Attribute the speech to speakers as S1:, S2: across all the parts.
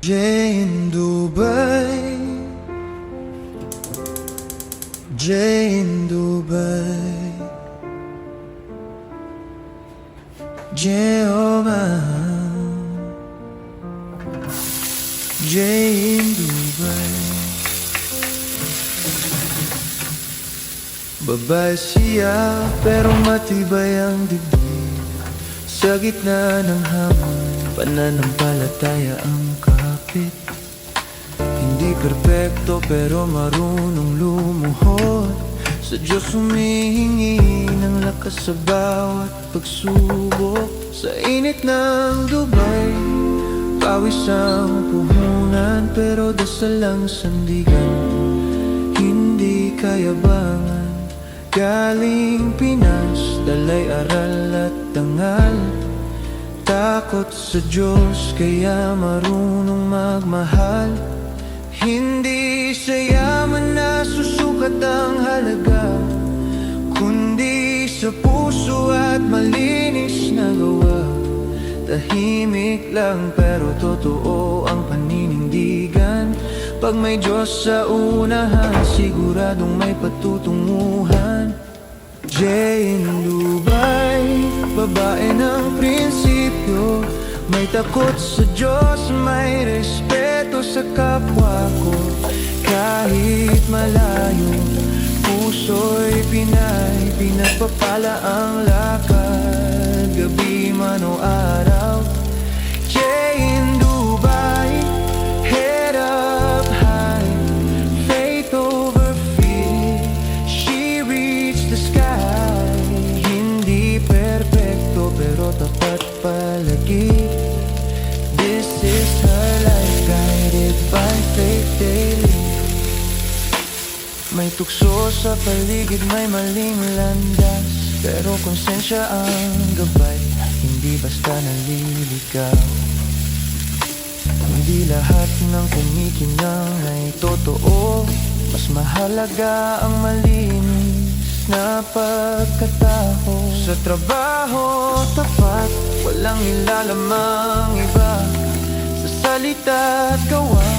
S1: Jay in Dubai, Jay in Dubai, Jehovah, Jay in Dubai. Babae siya pero matibay ang dibdib. Sa gitna ng hamon, pananampalataya ang kapit. Hindi perpekto pero marunong lumuhod. Sa Diyos humihingi ng lakas sa bawat pagsubok. Sa init ng Dubai, pawis ang puhunan, pero dasal ang sandigan. Hindi kayabangan, galing Pinas, dalay aral at dangal. Takot sa Diyos, kaya marunong magmahal. Hindi sa yaman na susukat ang halaga, kundi sa puso at malinis na gawa. Tahimik lang pero totoo ang paninindigan. Pag may Diyos sa unahan, siguradong may patutunguhan. Jay in Dubai, babae ng prinsipyo. May takot sa Diyos, may respeto sa kapwa ko. Kahit malayo, puso'y Pinay, pinagpapala ang lakad, gabi man o araw. Jay in Dubai, head up high, faith over fear. She reached the sky. Hindi perpekto pero tapat palagi. This is her life, guided by faith daily. May tukso sa paligid, may maling landas, pero konsensya ang gabay. Hindi basta naliligaw. Hindi lahat ng kumikinang ay totoo. Mas mahalaga ang malinis na pagkatao. Sa trabaho tapat, walang nilalamang iba. Sa salita at gawa,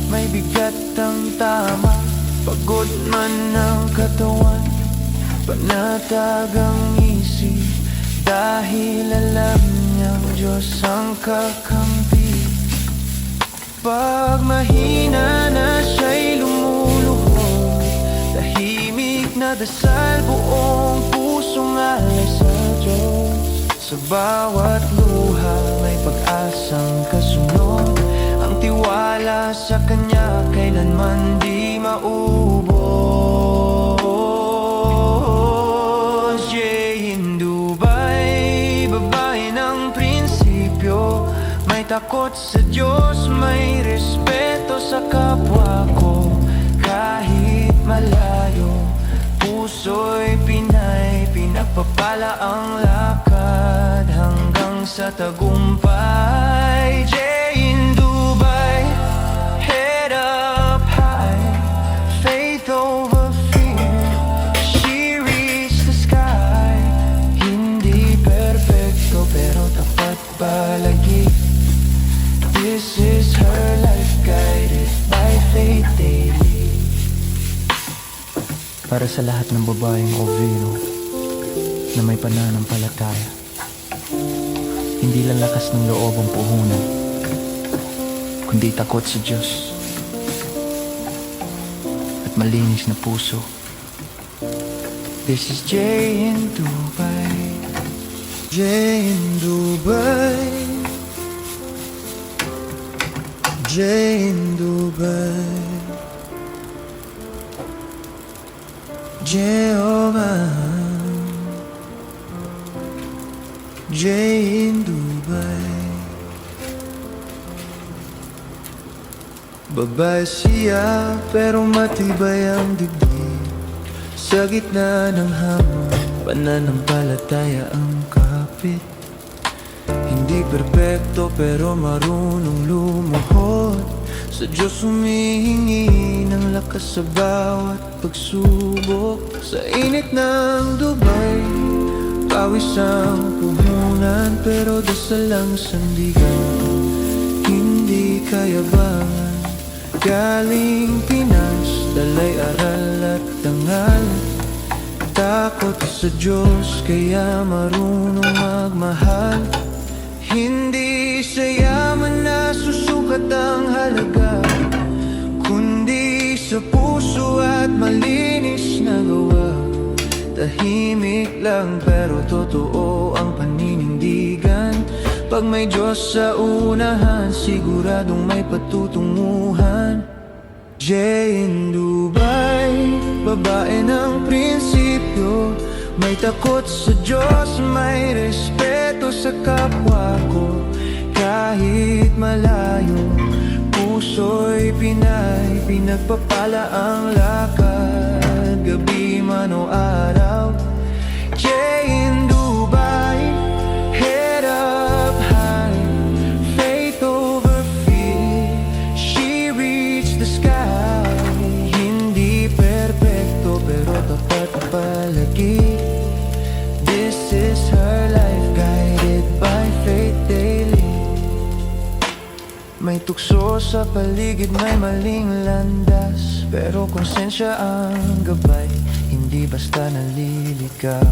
S1: may bigat ang tama. Pagod man ang katawan, panatag ang isip, dahil alam niyang Diyos ang kakampi. Pag mahina na siya'y lumuluhod, tahimik na dasal, buong pusong alay sa Diyos. Sa bawat luha may pag-asang kasunod, ang tiwala sa Kanya kailanman di maubos. Jay in Dubai, babae ng prinsipyo. May takot sa Diyos, may respeto sa kapwa ko. Kahit malayo, puso'y Pinay, pinagpapala ang lakad hanggang sa tagumpay. Jay in Dubai, head up high, faith over fear. She reached the sky. Hindi perpekto pero tapat palagi. This is her life, guided by faith daily.
S2: Para sa lahat ng babaeng ovino na may pananampalataya, hindi lang lakas ng loob ang puhunan, kundi takot sa Diyos at malinis na puso.
S1: This is Jay in Dubai, Jay in Dubai, Jay in Dubai, Jehovah, Jay in Dubai. Babae siya pero matibay ang dibdib. Sa gitna ng hamon, pananampalataya ang kapit. Hindi perpekto pero marunong lumuhod. Sa Diyos humihingi ng lakas sa bawat pagsubok. Sa init ng Dubai, pawis ang puhunan, pero dasal ang sandigan. Hindi Hindi kayabangan galing Pinas, dalay aral at dangal. Takot sa Diyos kaya marunong magmahal. Hindi sa yaman na susukat ang halaga, kundi sa puso at malinis na gawa. Tahimik lang pero totoo ang paninindigan. Pag may Diyos sa unahan, siguradong may patutunguhan. Jay in Dubai, babae ng prinsipyo. May takot sa Diyos, may respeto sa kapwa ko. Kahit malayo, puso'y Pinay, pinagpapala ang lakad, gabi man o araw. Jay in Dubai, head up high, faith over fear. She reached the sky. Hindi perpekto pero tapat palagi. This is her life, guided by faith daily. May tukso sa paligid, may maling landas, pero konsensya ang gabay, hindi basta naliligaw.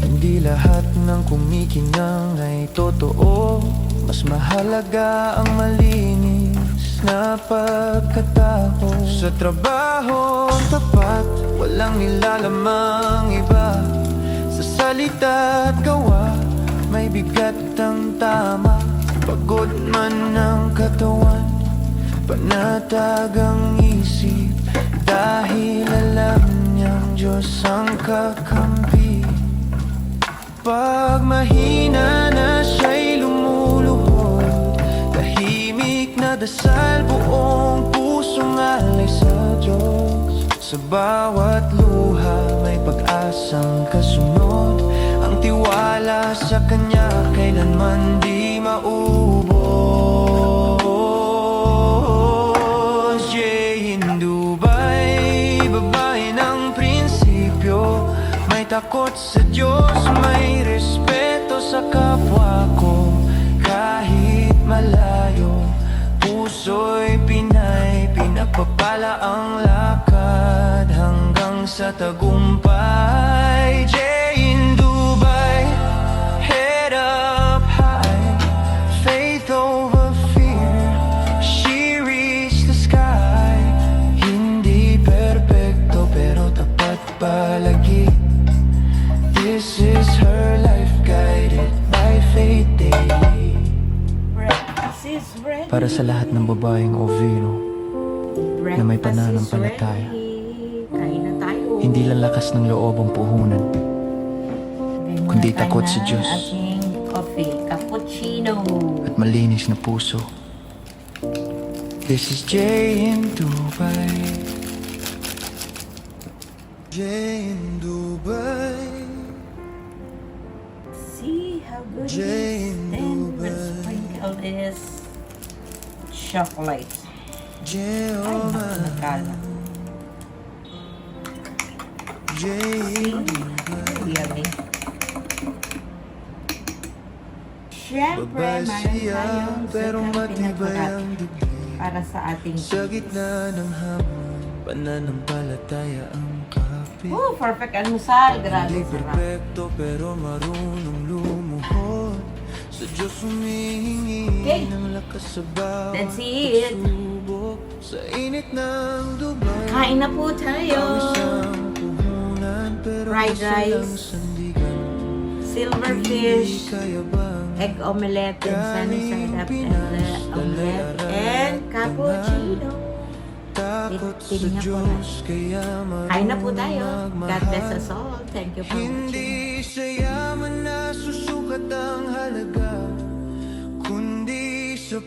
S1: Hindi lahat ng kumikinang ay totoo, mas mahalaga ang malinis na pagkatao. Sa trabaho tapat, walang nilalamang iba. Sa salita at gawa, may bigat ang tama. Pagod man ang katawan, panatag ang isip, dahil alam niyang Diyos ang kakampi. Pag mahina na siya'y lumuluhod, tahimik na dasal, buong pusong alay sa Diyos. Sa bawat luha may pag-asang kasunod, ang tiwala sa Kanya kailanman di maubos. Jay in Dubai, babae ng prinsipyo. May takot sa Diyos, may respeto sa kapwa ko. Kahit malayo, puso'y Pinay, pinagpapala ang lakad hanggang sa tagumpay. Jay in Dubai, head up high, faith over fear. She reached the sky. Hindi perpekto pero tapat palagi. This is her life, guided by faith daily.
S3: Breakfast is ready.
S2: Para sa lahat ng babaeng Ovino na may pananampalataya,
S3: Kain na tayo.
S2: hindi lang lakas ng loob ang puhunan,
S3: Lagay muna
S2: kundi
S3: tayo
S2: takot sa
S3: ng
S2: Diyos.
S3: ating coffee, cappuccino.
S2: at malinis na puso.
S1: This is Jay in Dubai. Jay in Dubai.
S3: See how good it
S1: Jay
S3: is.
S1: in
S3: Then
S1: Dubai.
S3: let's sprinkle this chocolate.
S1: Jay
S3: Ay,
S1: oh
S3: naku,
S1: my.
S3: nagkalat.
S1: Jay
S3: See?
S1: in Dubai.
S3: Yummy. Siyempre,
S1: Babae
S3: mayroon
S1: siya,
S3: tayong
S1: pero
S3: second
S1: matibay
S3: pinagkulat
S1: ang dibdib.
S3: para sa ating
S1: Sa gitna ng hamon, pananampalataya ang kapit.
S3: Oh, perfect almusal. Grabe,
S1: Hindi
S3: sarap.
S1: perfecto pero marunong lumuhod. Sa Diyos humihingi
S3: Okay.
S1: ng lakas sa bawat
S3: That's it.
S1: pagsubok. Sa init ng Dubai,
S3: Kain na po tayo.
S1: pawis ang puhunan, pero
S3: Fried
S1: isa lang
S3: rice.
S1: sandigan.
S3: Silverfish,
S1: Hindi kaya bang
S3: egg omelette, and sunny side up, and omelette, and cappuccino.
S1: takot sa
S3: Titingnan ko
S1: Diyos kaya
S3: Kain na po
S1: marunong
S3: tayo. God bless
S1: magmahal.
S3: us all. Thank you for watching.
S1: Hindi sa yaman na susukat ang halaga, kundi sa